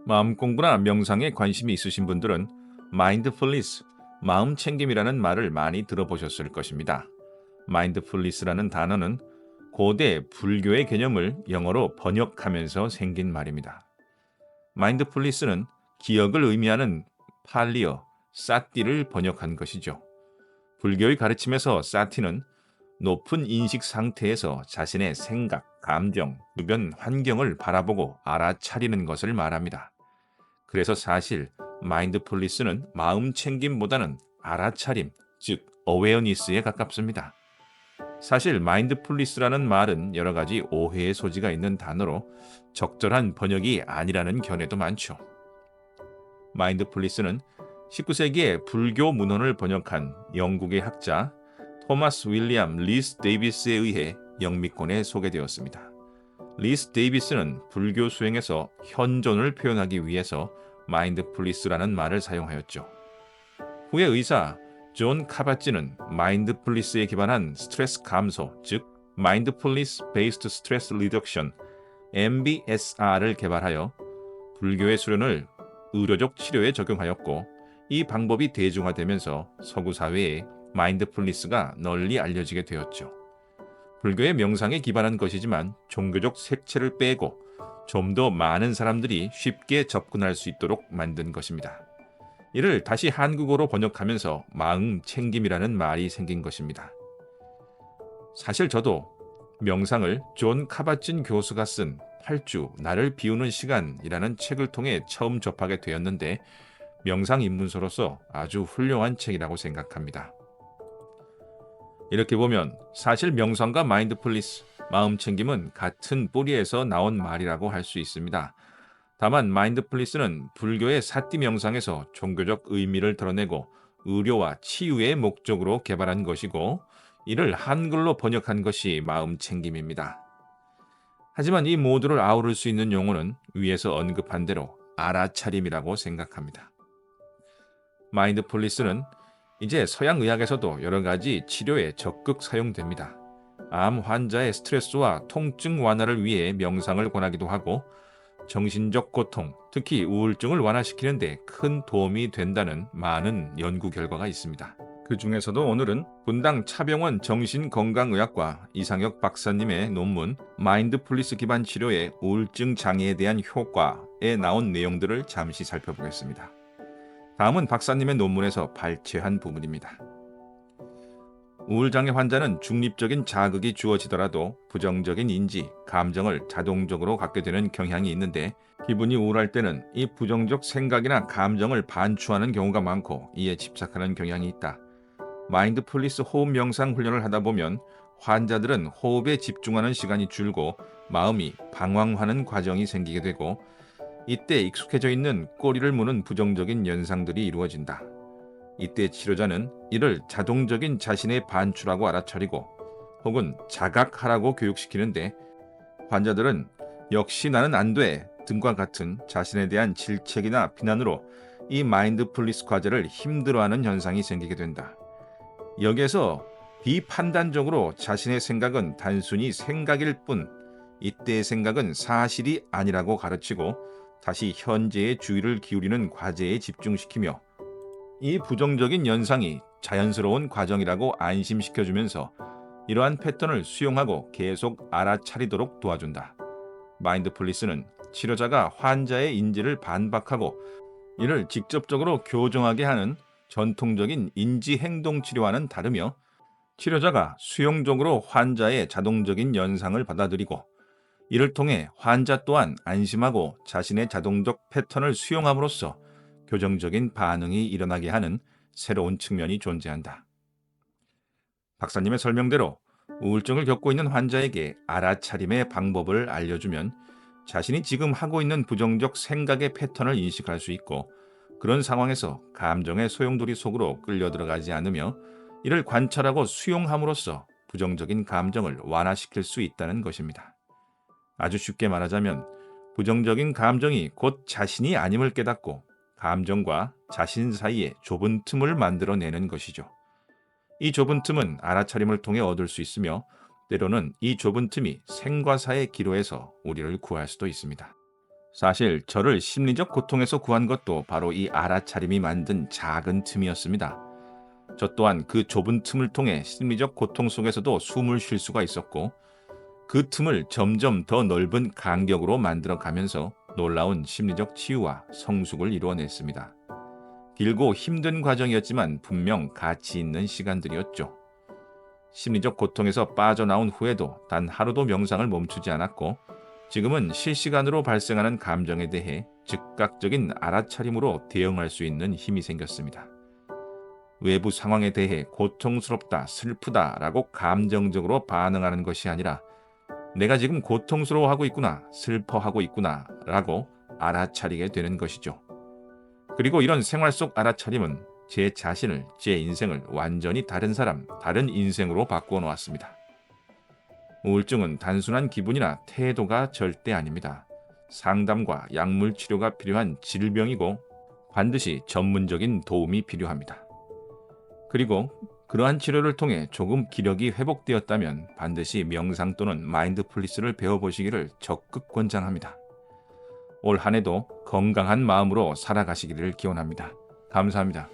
마음 공부나 명상에 관심이 있으신 분들은 마인드풀리스, 마음 챙김이라는 말을 많이 들어보셨을 것입니다. 마인드풀리스라는 단어는 고대 불교의 개념을 영어로 번역하면서 생긴 말입니다. 마인드풀리스는 기억을 의미하는 팔리어, 사띠를 번역한 것이죠. 불교의 가르침에서 사티는 높은 인식 상태에서 자신의 생각, 감정, 주변 환경을 바라보고 알아차리는 것을 말합니다. 그래서 사실 마인드풀리스는 마음 챙김보다는 알아차림, 즉 어웨어니스에 가깝습니다. 사실 마인드풀리스라는 말은 여러 가지 오해의 소지가 있는 단어로 적절한 번역이 아니라는 견해도 많죠. 마인드풀리스는 19세기에 불교 문헌을 번역한 영국의 학자 토마스 윌리엄 리스 데이비스에 의해 영미권에 소개되었습니다. 리스 데이비스는 불교 수행에서 현존을 표현하기 위해서 마인드풀리스라는 말을 사용하였죠. 후에 의사 존 카바찌는 마인드풀리스에 기반한 스트레스 감소, 즉 마인드풀리스 베이스드 스트레스 리덕션 MBSR을 개발하여 불교의 수련을 의료적 치료에 적용하였고, 이 방법이 대중화되면서 서구 사회에 마인드풀리스가 널리 알려지게 되었죠. 불교의 명상에 기반한 것이지만 종교적 색채를 빼고 좀 더 많은 사람들이 쉽게 접근할 수 있도록 만든 것입니다. 이를 다시 한국어로 번역하면서 마음 챙김이라는 말이 생긴 것입니다. 사실 저도 명상을 존 카바찐 교수가 쓴 8주 나를 비우는 시간이라는 책을 통해 처음 접하게 되었는데, 명상 입문서로서 아주 훌륭한 책이라고 생각합니다. 이렇게 보면 사실 명상과 마인드풀리스, 마음 챙김은 같은 뿌리에서 나온 말이라고 할 수 있습니다. 다만 마인드풀리스는 불교의 사띠 명상에서 종교적 의미를 드러내고 의료와 치유의 목적으로 개발한 것이고, 이를 한글로 번역한 것이 마음 챙김입니다. 하지만 이 모두를 아우를 수 있는 용어는 위에서 언급한 대로 알아차림이라고 생각합니다. 마인드풀리스는 이제 서양 의학에서도 여러 가지 치료에 적극 사용됩니다. 암 환자의 스트레스와 통증 완화를 위해 명상을 권하기도 하고, 정신적 고통, 특히 우울증을 완화시키는 데 큰 도움이 된다는 많은 연구 결과가 있습니다. 그 중에서도 오늘은 분당 차병원 정신건강의학과 이상혁 박사님의 논문 마인드풀리스 기반 치료의 우울증 장애에 대한 효과에 나온 내용들을 잠시 살펴보겠습니다. 다음은 박사님의 논문에서 발췌한 부분입니다. 우울장애 환자는 중립적인 자극이 주어지더라도 부정적인 인지, 감정을 자동적으로 갖게 되는 경향이 있는데, 기분이 우울할 때는 이 부정적 생각이나 감정을 반추하는 경우가 많고 이에 집착하는 경향이 있다. 마인드풀리스 호흡 명상 훈련을 하다 보면 환자들은 호흡에 집중하는 시간이 줄고 마음이 방황하는 과정이 생기게 되고, 이때 익숙해져 있는 꼬리를 무는 부정적인 연상들이 이루어진다. 이때 치료자는 이를 자동적인 자신의 반추라고 알아차리고 혹은 자각하라고 교육시키는데, 환자들은 역시 나는 안 돼 등과 같은 자신에 대한 질책이나 비난으로 이 마인드풀리스 과제를 힘들어하는 현상이 생기게 된다. 여기에서 비판단적으로 자신의 생각은 단순히 생각일 뿐, 이때의 생각은 사실이 아니라고 가르치고 다시 현재의 주의를 기울이는 과제에 집중시키며 이 부정적인 연상이 자연스러운 과정이라고 안심시켜주면서 이러한 패턴을 수용하고 계속 알아차리도록 도와준다. 마인드풀리스는 치료자가 환자의 인지를 반박하고 이를 직접적으로 교정하게 하는 전통적인 인지행동 치료와는 다르며, 치료자가 수용적으로 환자의 자동적인 연상을 받아들이고 이를 통해 환자 또한 안심하고 자신의 자동적 패턴을 수용함으로써 교정적인 반응이 일어나게 하는 새로운 측면이 존재한다. 박사님의 설명대로 우울증을 겪고 있는 환자에게 알아차림의 방법을 알려주면 자신이 지금 하고 있는 부정적 생각의 패턴을 인식할 수 있고, 그런 상황에서 감정의 소용돌이 속으로 끌려 들어가지 않으며 이를 관찰하고 수용함으로써 부정적인 감정을 완화시킬 수 있다는 것입니다. 아주 쉽게 말하자면 부정적인 감정이 곧 자신이 아님을 깨닫고 감정과 자신 사이에 좁은 틈을 만들어내는 것이죠. 이 좁은 틈은 알아차림을 통해 얻을 수 있으며, 때로는 이 좁은 틈이 생과 사의 기로에서 우리를 구할 수도 있습니다. 사실 저를 심리적 고통에서 구한 것도 바로 이 알아차림이 만든 작은 틈이었습니다. 저 또한 그 좁은 틈을 통해 심리적 고통 속에서도 숨을 쉴 수가 있었고, 그 틈을 점점 더 넓은 간격으로 만들어 가면서 놀라운 심리적 치유와 성숙을 이루어냈습니다. 길고 힘든 과정이었지만 분명 가치 있는 시간들이었죠. 심리적 고통에서 빠져나온 후에도 단 하루도 명상을 멈추지 않았고, 지금은 실시간으로 발생하는 감정에 대해 즉각적인 알아차림으로 대응할 수 있는 힘이 생겼습니다. 외부 상황에 대해 고통스럽다, 슬프다라고 감정적으로 반응하는 것이 아니라 내가 지금 고통스러워하고 있구나, 슬퍼하고 있구나 라고 알아차리게 되는 것이죠. 그리고 이런 생활 속 알아차림은 제 자신을, 제 인생을 완전히 다른 사람, 다른 인생으로 바꾸어 놓았습니다. 우울증은 단순한 기분이나 태도가 절대 아닙니다. 상담과 약물 치료가 필요한 질병이고 반드시 전문적인 도움이 필요합니다. 그리고 그러한 치료를 통해 조금 기력이 회복되었다면 반드시 명상 또는 마인드풀리스를 배워보시기를 적극 권장합니다. 올 한 해도 건강한 마음으로 살아가시기를 기원합니다. 감사합니다.